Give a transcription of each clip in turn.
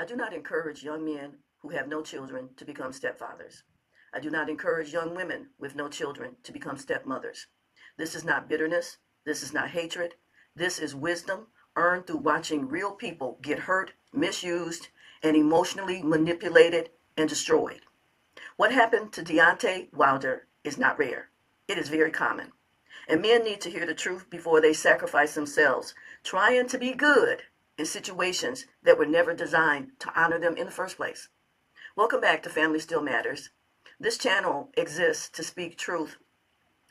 I do not encourage young men who have no children to become stepfathers. I do not encourage young women with no children to become stepmothers. This is not bitterness. This is not hatred. This is wisdom earned through watching real people get hurt, misused, and emotionally manipulated and destroyed. What happened to Deontay Wilder is not rare. It is very common. And men need to hear the truth before they sacrifice themselves, trying to be good in situations that were never designed to honor them in the first place. Welcome back to Family Still Matters. This channel exists to speak truth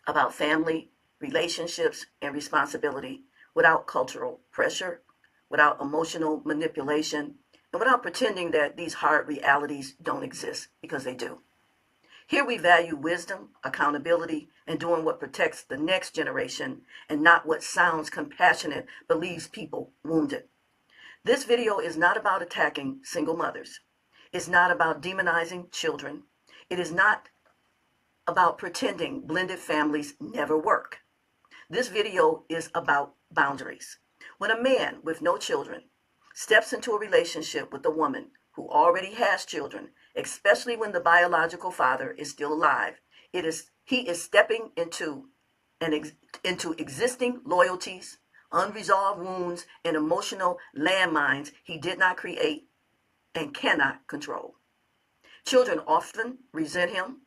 about family, relationships, and responsibility without cultural pressure, without emotional manipulation, and without pretending that these hard realities don't exist, because they do. Here we value wisdom, accountability, and doing what protects the next generation and not what sounds compassionate but leaves people wounded. This video is not about attacking single mothers. It's not about demonizing children. It is not about pretending blended families never work. This video is about boundaries. When a man with no children steps into a relationship with a woman who already has children, especially when the biological father is still alive, he is stepping into existing loyalties, unresolved wounds, and emotional landmines he did not create and cannot control. Children often resent him.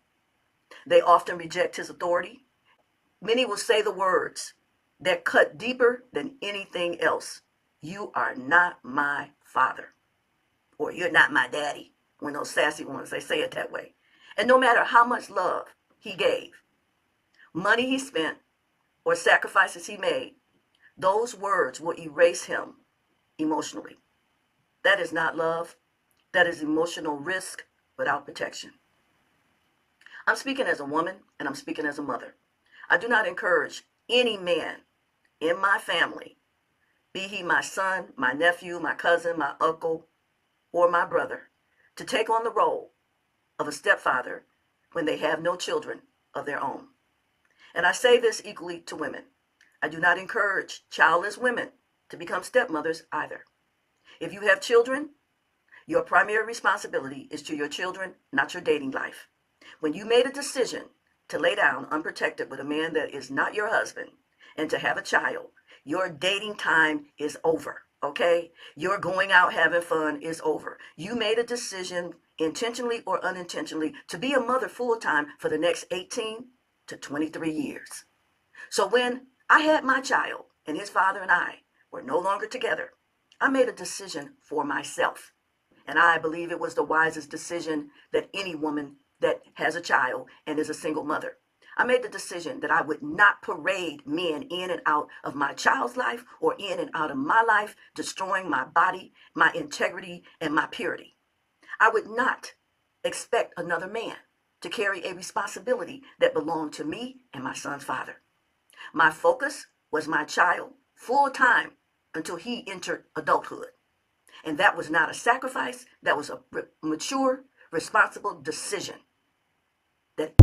They often reject his authority. Many will say the words that cut deeper than anything else. You are not my father. Or you're not my daddy. When those sassy ones, they say it that way. And no matter how much love he gave, money he spent, or sacrifices he made, those words will erase him emotionally. That is not love. That is emotional risk without protection. I'm speaking as a woman, and I'm speaking as a mother. I do not encourage any man in my family, be he my son, my nephew, my cousin, my uncle, or my brother, to take on the role of a stepfather when they have no children of their own. And I say this equally to women. I do not encourage childless women to become stepmothers either. If you have children, your primary responsibility is to your children, not your dating life. When you made a decision to lay down unprotected with a man that is not your husband and to have a child, your dating time is over, okay? Your going out having fun is over. You made a decision, intentionally or unintentionally, to be a mother full-time for the next 18 to 23 years. So when I had my child and his father and I were no longer together, I made a decision for myself. And I believe it was the wisest decision that any woman that has a child and is a single mother. I made the decision that I would not parade men in and out of my child's life or in and out of my life, destroying my body, my integrity, and my purity. I would not expect another man to carry a responsibility that belonged to me and my son's father. My focus was my child full time until he entered adulthood. And that was not a sacrifice. That was a mature, responsible decision that